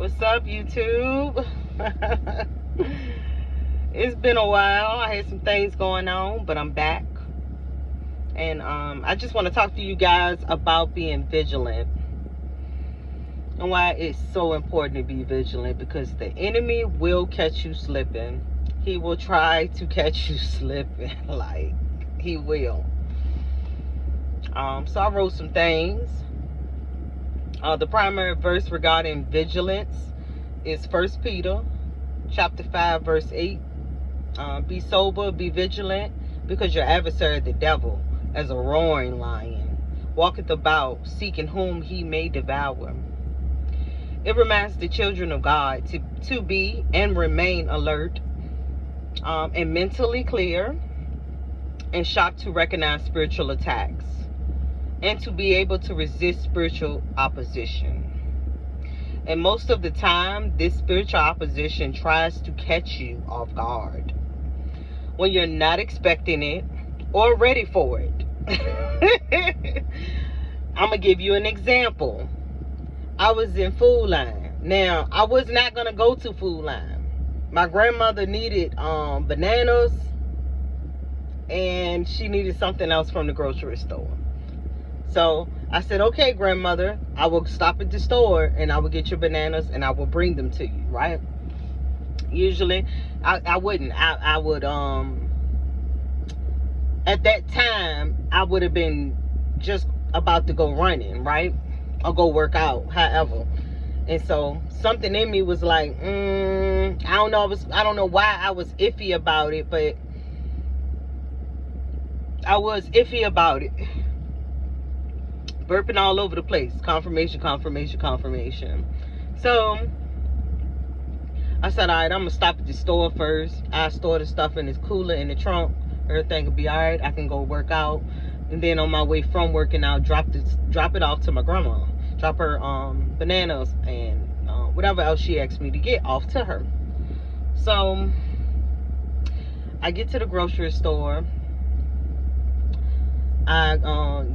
What's up, YouTube? It's been a while. I had some things going on, but I'm back. And I just want to talk to you guys about being vigilant and why it's so important to be vigilant, because the enemy will catch you slipping. He will try to catch you slipping. Like, he will. So I wrote some things. The primary verse regarding vigilance is 1 Peter chapter 5 verse 8. Be sober, be vigilant, because your adversary the devil, as a roaring lion, walketh about, seeking whom he may devour. It reminds the children of God to be and remain alert, and mentally clear, and sharp to recognize spiritual attacks, and to be able to resist spiritual opposition. And most of the time, this spiritual opposition tries to catch you off guard when you're not expecting it or ready for it. I'm going to give you an example. I was in Food Line. Now, I was not going to go to Food Line. My grandmother needed bananas, and she needed something else from the grocery store. So I said, okay, grandmother, I will stop at the store and I will get your bananas and I will bring them to you, right? Usually I wouldn't. I would, at that time, I would have been just about to go running, right? Or go work out, however. And so something in me was like, I don't know. I don't know why I was iffy about it, but I was iffy about it. Burping all over the place. Confirmation. So I said, all right, I'm gonna stop at the store first. I store the stuff in this cooler in the trunk. Everything will be all right. I can go work out, and then on my way from working out, drop it off to my grandma. Drop her bananas and whatever else she asked me to get off to her. So I get to the grocery store. I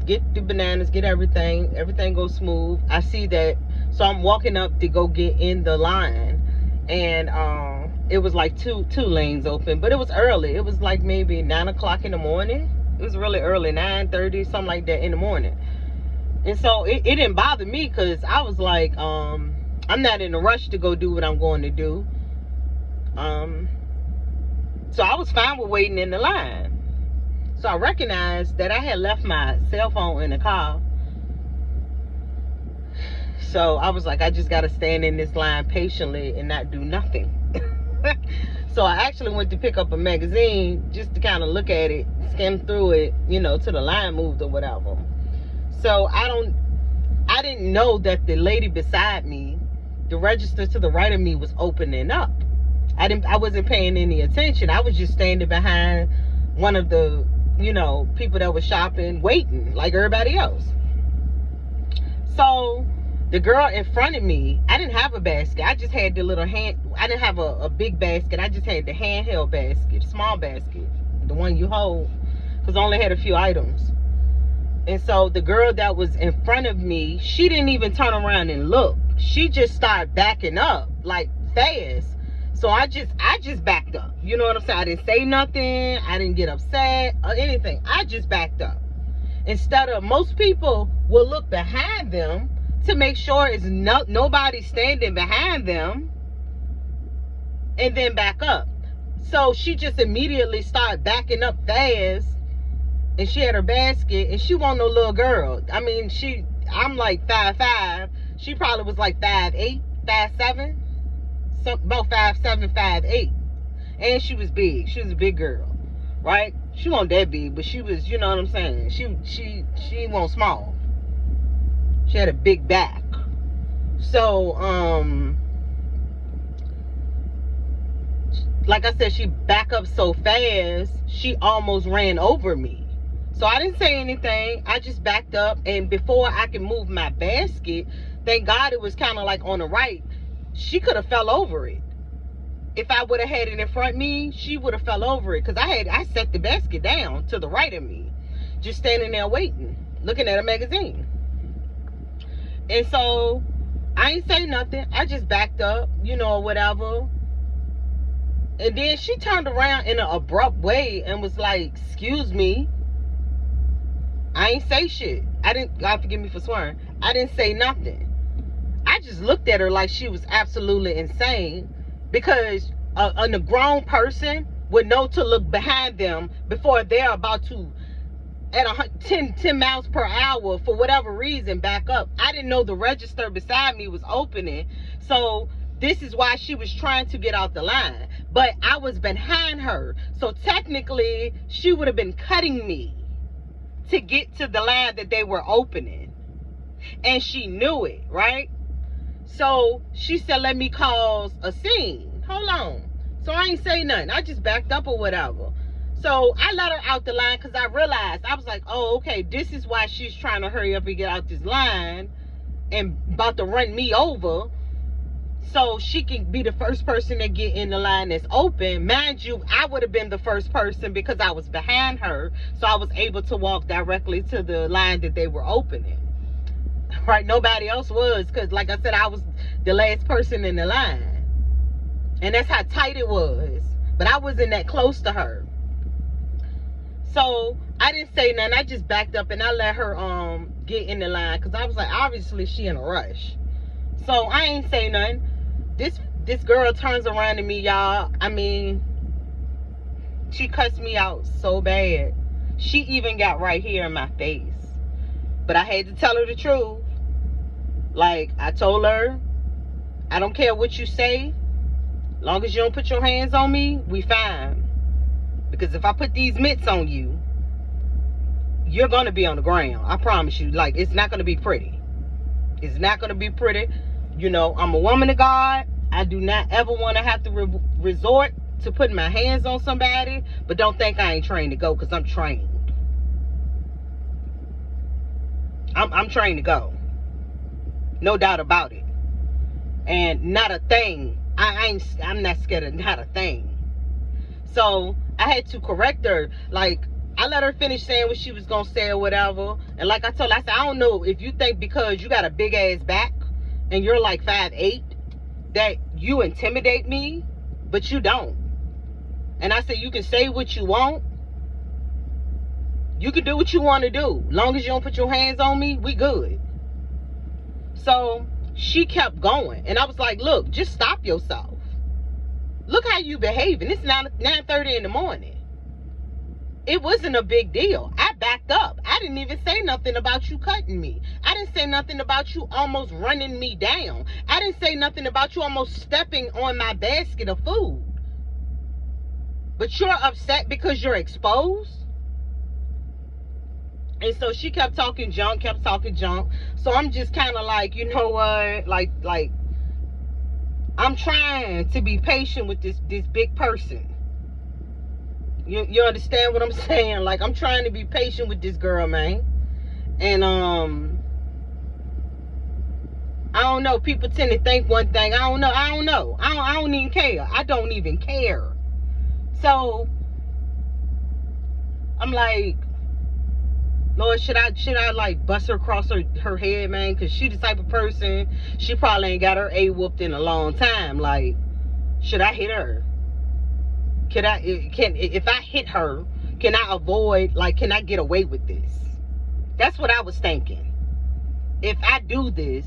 get the bananas, get everything goes smooth. I see that, so I'm walking up to go get in the line, and it was like two lanes open, but it was early. It was like maybe 9 o'clock in the morning. It was really early, 9:30, something like that in the morning. And so it didn't bother me, because I was like, I'm not in a rush to go do what I'm going to do. So I was fine with waiting in the line. So I recognized that I had left my cell phone in the car. So I was like, I just got to stand in this line patiently and not do nothing. So I actually went to pick up a magazine just to kind of look at it, skim through it, till the line moved or whatever. So I didn't know that the lady beside me, the register to the right of me, was opening up. I wasn't paying any attention. I was just standing behind one of the people that were shopping, waiting like everybody else. So the girl in front of me, I didn't have a basket. I just had the little I didn't have a big basket. I just had the handheld basket, small basket, the one you hold, because I only had a few items. And so the girl that was in front of me, she didn't even turn around and look. She just started backing up like fast. So I just backed up. You know what I'm saying? I didn't say nothing. I didn't get upset or anything. I just backed up. Instead of, most people will look behind them to make sure it's nobody standing behind them, and then back up. So she just immediately started backing up fast, and she had her basket, and she wasn't no little girl. I mean, I'm like 5'5". She probably was like 5'8", 5'7". About 5'7", 5'8", and she was big. She was a big girl, right? She wasn't that big, but she was, you know what I'm saying? She wasn't small. She had a big back. So like I said, she backed up so fast, she almost ran over me. So I didn't say anything. I just backed up, and before I could move my basket, thank God it was kind of like on the right. She could have fell over it. If I would have had it in front of me, she would have fell over it, because I set the basket down to the right of me, just standing there waiting, looking at a magazine. And so I ain't say nothing. I just backed up, you know, whatever. And then she turned around in an abrupt way and was like, excuse me. I ain't say shit. I didn't, God forgive me for swearing. I didn't say nothing. I just looked at her like she was absolutely insane, because a grown person would know to look behind them before they're about to, at 10 miles per hour, for whatever reason, back up. I didn't know the register beside me was opening. So this is why she was trying to get out the line. But I was behind her. So technically, she would have been cutting me to get to the line that they were opening. And she knew it, right? So she said, let me cause a scene. Hold on. So I ain't say nothing. I just backed up or whatever. So I let her out the line because I realized, I was like, oh, okay, this is why she's trying to hurry up and get out this line and about to run me over, so she can be the first person to get in the line that's open. Mind you, I would have been the first person because I was behind her, so I was able to walk directly to the line that they were opening. Right? Nobody else was, because like I said, I was the last person in the line. And that's how tight it was. But I wasn't that close to her. So I didn't say nothing. I just backed up and I let her get in the line, because I was like, obviously she in a rush. So I ain't say nothing. This girl turns around to me, y'all. I mean, she cussed me out so bad. She even got right here in my face. But I had to tell her the truth. Like, I told her, I don't care what you say. Long as you don't put your hands on me, we fine. Because if I put these mitts on you, you're going to be on the ground. I promise you. Like, it's not going to be pretty. It's not going to be pretty. You know, I'm a woman of God. I do not ever want to have to resort to putting my hands on somebody. But don't think I ain't trained to go, because I'm trained. I'm trained to go. No doubt about it. And not a thing. I'm not scared of not a thing. So I had to correct her. Like, I let her finish saying what she was going to say or whatever. And like I told her, I said, I don't know if you think because you got a big ass back and you're like 5'8", that you intimidate me, but you don't. And I said, you can say what you want. You can do what you want to do. Long as you don't put your hands on me, we good. So she kept going. And I was like, look, just stop yourself. Look how you behaving. It's 9:30 in the morning. It wasn't a big deal. I backed up. I didn't even say nothing about you cutting me. I didn't say nothing about you almost running me down. I didn't say nothing about you almost stepping on my basket of food. But you're upset because you're exposed? And so she kept talking junk. So I'm just kind of like, you know what? Like, I'm trying to be patient with this big person. You understand what I'm saying? Like, I'm trying to be patient with this girl, man. And I don't know. People tend to think one thing. I don't know. I don't even care. I don't even care. So I'm like, Lord, should I like bust her across her head, man? Because she the type of person, she probably ain't got her A whooped in a long time. Like, should I hit her? If I hit her, can I avoid, like, can I get away with this? That's what I was thinking. If I do this,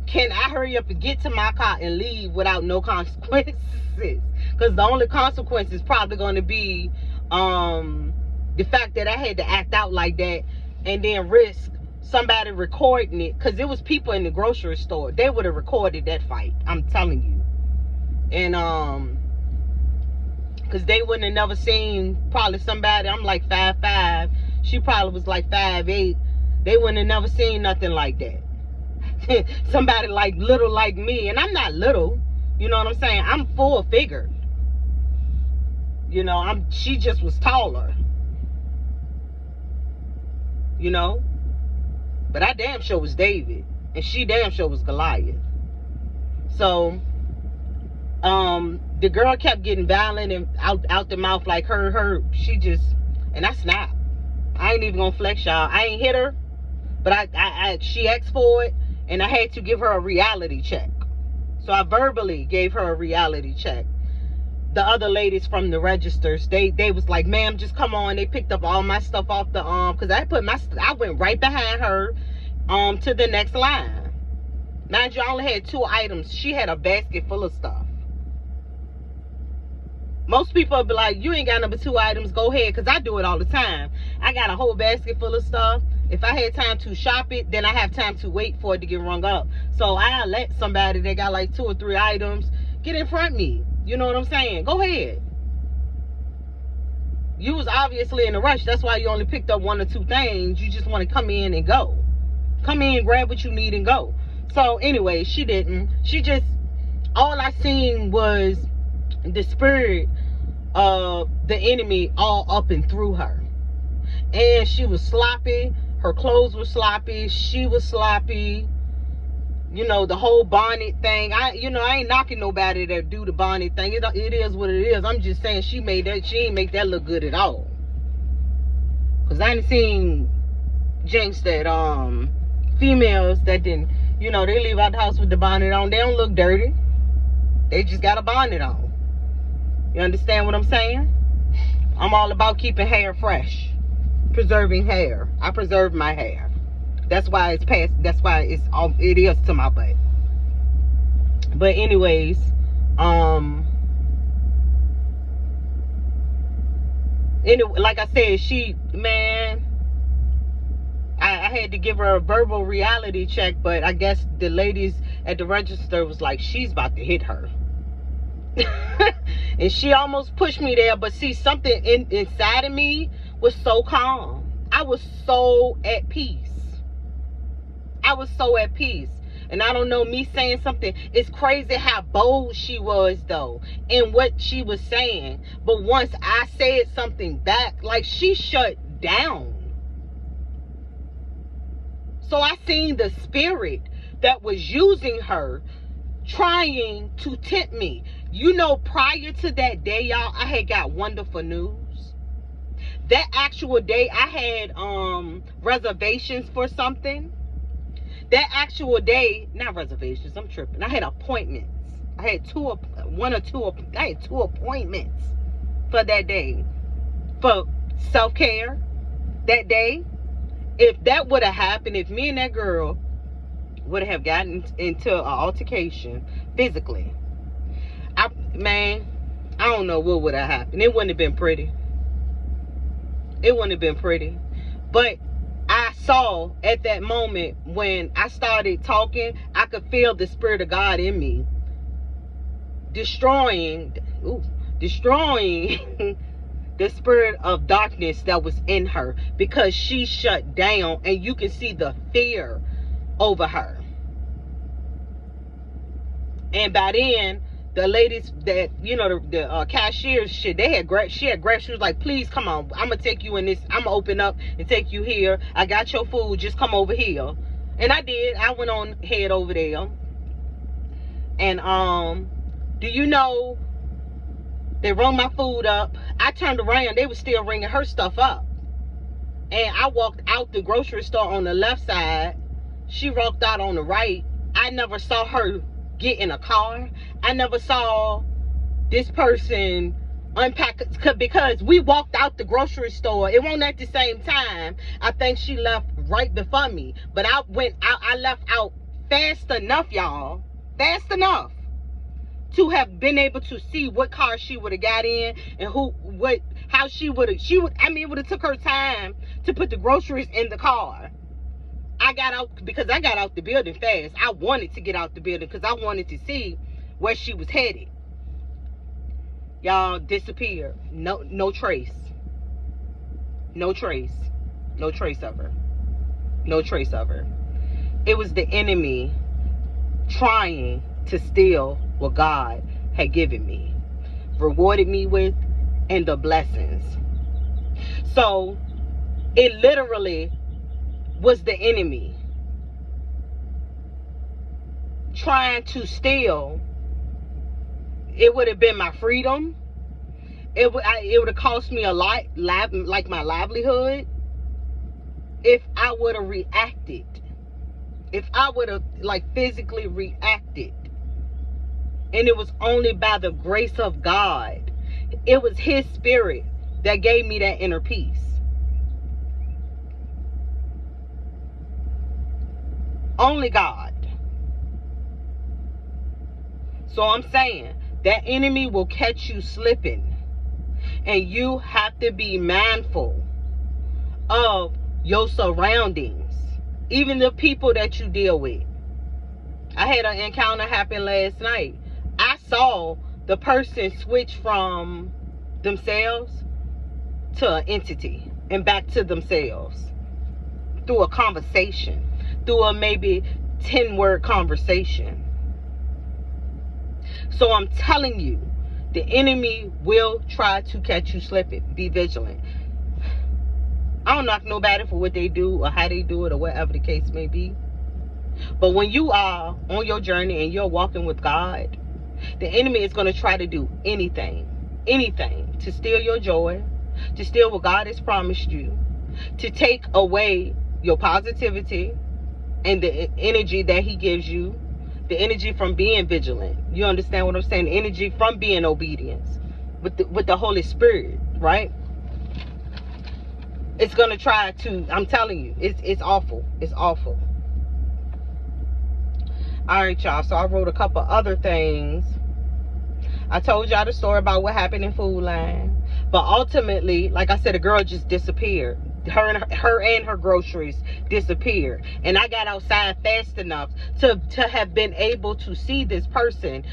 can I hurry up and get to my car and leave without no consequences? Because the only consequence is probably going to be the fact that I had to act out like that and then risk somebody recording it. Because there was people in the grocery store. They would have recorded that fight. I'm telling you. And because they wouldn't have never seen probably somebody, I'm like 5'5", she probably was like 5'8", they wouldn't have never seen nothing like that. Somebody like little like me, and I'm not little, you know what I'm saying, I'm full figured, you know, she just was taller, you know, but I damn sure was David, and she damn sure was Goliath. So the girl kept getting violent and out the mouth, like she just, and I snapped. I ain't even gonna flex, y'all. I ain't hit her, but she asked for it, And I had to give her a reality check. So I verbally gave her a reality check. The other ladies from the registers, they was like, ma'am, just come on. They picked up all my stuff off the because I went right behind her to the next line. Mind you, I only had 2 items. She had a basket full of stuff. Most people would be like, you ain't got number 2 items, go ahead, because I do it all the time. I got a whole basket full of stuff. If I had time to shop it, then I have time to wait for it to get rung up. So I let somebody that got like 2 or 3 items get in front of me. You know what I'm saying? Go ahead. You was obviously in a rush. That's why you only picked up 1 or 2 things. You just want to come in and go. Come in, grab what you need and go. So anyway, she didn't. She just, all I seen was the spirit of the enemy all up and through her. And she was sloppy. Her clothes were sloppy. She was sloppy. You know, the whole bonnet thing. I ain't knocking nobody that do the bonnet thing. It is what it is. I'm just saying she ain't make that look good at all. Cause I ain't seen jinx that females that didn't, you know, they leave out the house with the bonnet on. They don't look dirty. They just got a bonnet on. You understand what I'm saying? I'm all about keeping hair fresh. Preserving hair. I preserve my hair. That's why it's past. That's why it is to my butt. But anyways, anyway, like I said, I had to give her a verbal reality check, but I guess the ladies at the register was like, she's about to hit her. And she almost pushed me there, but see, something inside of me was so calm. I was so at peace. I was so at peace. And I don't know, me saying something, it's crazy how bold she was though in what she was saying. But once I said something back, like, she shut down. So I seen the spirit that was using her, trying to tempt me. You know, prior to that day, y'all, I had got wonderful news. That actual day, I had reservations for something. That actual day, not reservations, I'm tripping. I had appointments. I had 2 appointments for that day. For self-care that day. If that would have happened, if me and that girl would have gotten into an altercation physically, I don't know what would have happened. It wouldn't have been pretty. It wouldn't have been pretty. But I saw at that moment when I started talking, I could feel the Spirit of God in me destroying the spirit of darkness that was in her, because she shut down, and you can see the fear over her. And by then, the ladies that, you know, the cashiers, she had grabbed. She was like, please come on, I'm gonna take you in this, I'm gonna open up and take you here. I got your food, just come over here. And I did. I went on head over there. And do you know, they rung my food up. I turned around, they were still ringing her stuff up. And I walked out the grocery store on the left side. She walked out on the right. I never saw her get in a car. I never saw this person unpack, because we walked out the grocery store. It wasn't at the same time. I think she left right before me. But I left out fast enough, y'all. Fast enough to have been able to see what car she would have got in, and how she would it would have took her time to put the groceries in the car. I got out because I got out the building fast. I wanted to get out the building because I wanted to see where she was headed. Y'all, disappeared. No trace. No trace. No trace of her. No trace of her. It was the enemy trying to steal what God had given me, rewarded me with, and the blessings. So it literally was the enemy trying to steal. It would have been my freedom. It would have cost me a lot, like my livelihood, if I would have reacted. If I would have like physically reacted, and it was only by the grace of God, it was his spirit that gave me that inner peace. Only God. So I'm saying that enemy will catch you slipping, and you have to be mindful of your surroundings, even the people that you deal with. I had an encounter happen last night. I saw the person switch from themselves to an entity and back to themselves through a conversation, through a maybe 10-word conversation. So I'm telling you, the enemy will try to catch you slipping. Be vigilant. I don't knock nobody for what they do or how they do it or whatever the case may be. But when you are on your journey and you're walking with God, the enemy is going to try to do anything to steal your joy, to steal what God has promised you, to take away your positivity and the energy that he gives you, the energy from being vigilant. You understand what I'm saying? The energy from being obedience with the Holy Spirit, right? It's going to try to, I'm telling you, it's awful. It's awful. All right, y'all. So I wrote a couple other things. I told y'all the story about what happened in Food Line. But ultimately, like I said, the girl just disappeared. Her and her groceries disappeared. And I got outside fast enough to have been able to see this person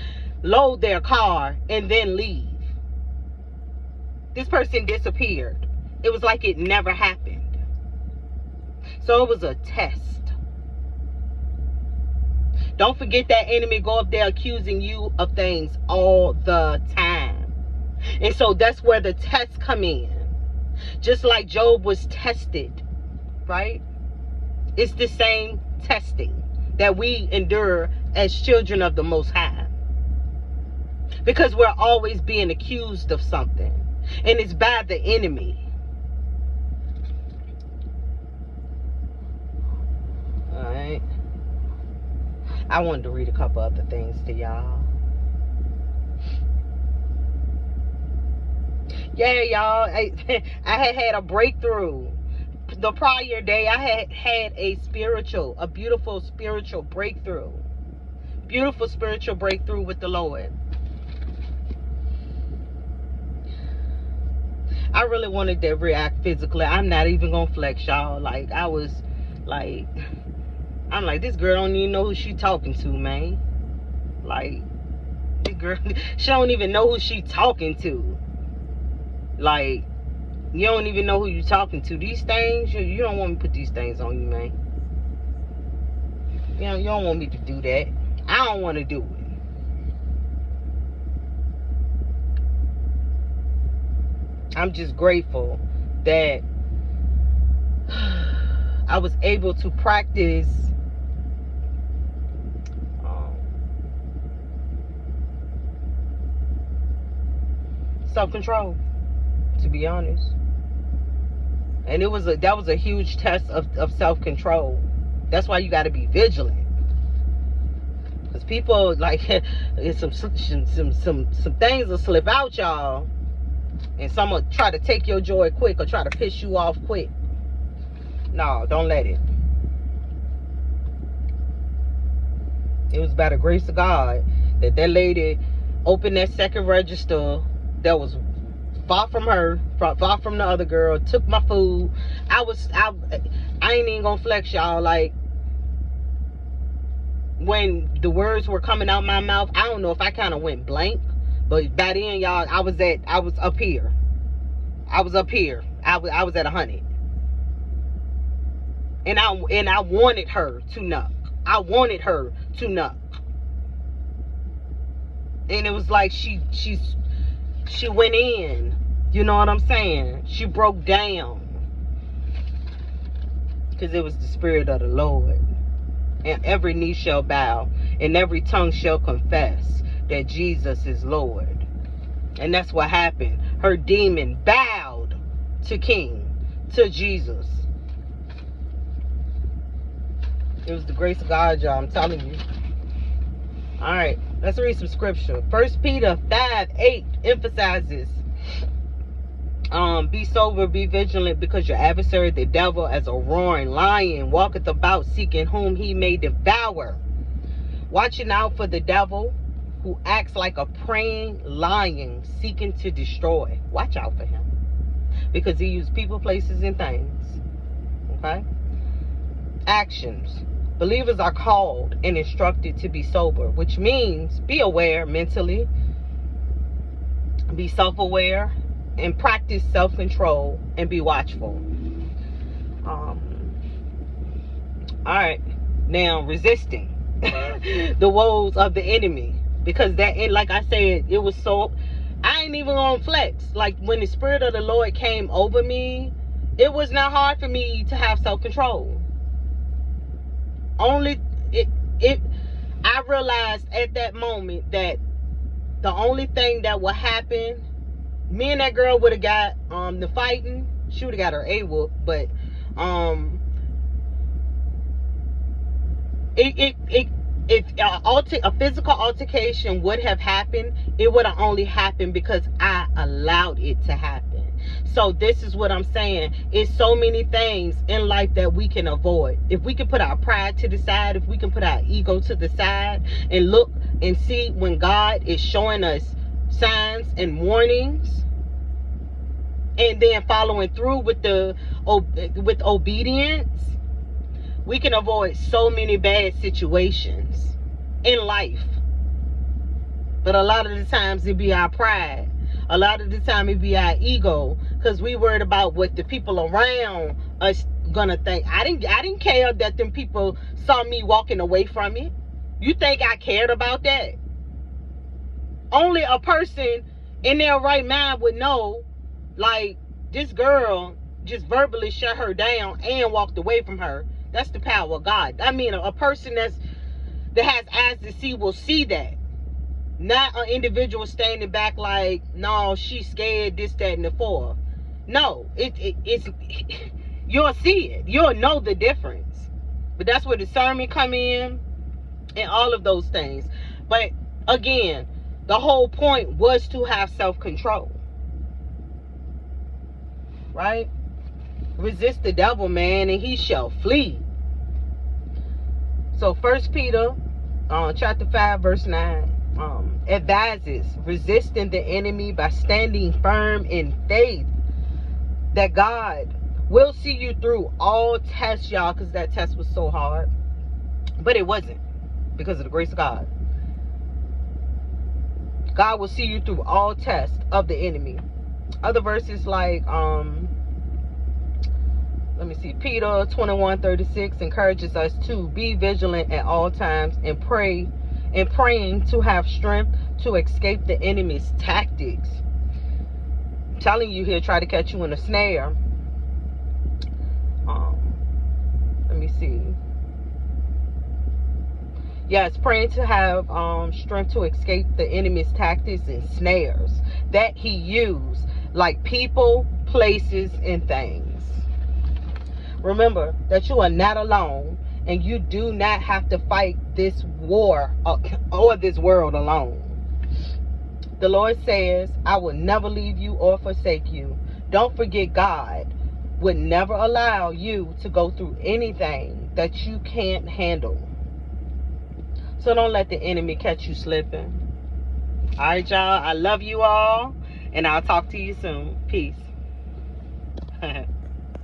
load their car and then leave. This person disappeared. It was like it never happened. So it was a test. Don't forget that enemy go up there accusing you of things all the time. And so that's where the tests come in. Just like Job was tested, right? It's the same testing that we endure as children of the Most High. Because we're always being accused of something. And it's by the enemy. Alright. I wanted to read a couple other things to y'all. Yeah, y'all. I had a breakthrough. The prior day, I had a beautiful spiritual breakthrough. Beautiful spiritual breakthrough with the Lord. I really wanted to react physically. I'm not even gonna flex, y'all. Like, I was like, I'm like, this girl don't even know who she talking to, man. Like, this girl, she don't even know who she talking to. Like, you don't even know who you talking to. These things, you don't want me to put these things on you, man. You know, you don't want me to do that. I don't want to do it. I'm just grateful that I was able to practice self-control, to be honest. And that was a huge test of self-control. That's why you got to be vigilant. Because people, like, some things will slip out, y'all. And some will try to take your joy quick or try to piss you off quick. No, don't let it. It was by the grace of God that lady opened that second register that was far from her, far from the other girl, took my food. I ain't even gonna flex, y'all. Like, when the words were coming out my mouth, I don't know if I kind of went blank. But by then, y'all, I was up here. I was up here. I was at 100. And I wanted her to knock. I wanted her to knock. And it was like she went in. You know what I'm saying? She broke down. Because it was the Spirit of the Lord. And every knee shall bow, and every tongue shall confess that Jesus is Lord. And that's what happened. Her demon bowed to Jesus. It was the grace of God, y'all. I'm telling you. All right, let's read some scripture. 1 Peter 5:8 emphasizes, be sober, be vigilant, because your adversary, the devil, as a roaring lion, walketh about seeking whom he may devour. Watching out for the devil, who acts like a preying lion seeking to destroy. Watch out for him, because he uses people, places, and things. Okay? Actions. Believers are called and instructed to be sober, which means be aware mentally, be self-aware, and practice self-control, and be watchful. All right, now resisting the woes of the enemy, because that, and like I said, it was so, I ain't even gonna flex. Like, when the Spirit of the Lord came over me, it was not hard for me to have self-control. I realized at that moment that the only thing that would happen, me and that girl would have got the fighting. She would have got her A-whoop, but if a physical altercation would have happened, it would have only happened because I allowed it to happen. So this is what I'm saying. It's so many things in life that we can avoid. If we can put our pride to the side, if we can put our ego to the side and look and see when God is showing us signs and warnings, and then following through with obedience, we can avoid so many bad situations in life. But a lot of the times it be our pride. A lot of the time it be our ego, because we worried about what the people around us gonna think. I didn't care that them people saw me walking away from it. You think I cared about that? Only a person in their right mind would know, like, this girl just verbally shut her down and walked away from her. That's the power of God. I mean, a person that has eyes to see will see that. Not an individual standing back like, no, she's scared, this, that, and the fourth. No, it's you'll see it. You'll know the difference. But that's where discernment come in and all of those things. But again, the whole point was to have self-control. Right? Resist the devil, man, and he shall flee. So 1 Peter chapter 5 verse 9 advises resisting the enemy by standing firm in faith that God will see you through all tests, y'all, because that test was so hard. But it wasn't, because of the grace of God. God will see you through all tests of the enemy. Other verses like let me see, Peter 21:36 encourages us to be vigilant at all times and praying to have strength to escape the enemy's tactics. I'm telling you, he'll try to catch you in a snare. Let me see. Yes, praying to have strength to escape the enemy's tactics and snares that he used, like people, places, and things. Remember that you are not alone, and you do not have to fight this war or this world alone. The Lord says, I will never leave you or forsake you. Don't forget, God would never allow you to go through anything that you can't handle. So don't let the enemy catch you slipping. All right, y'all. I love you all, and I'll talk to you soon. Peace.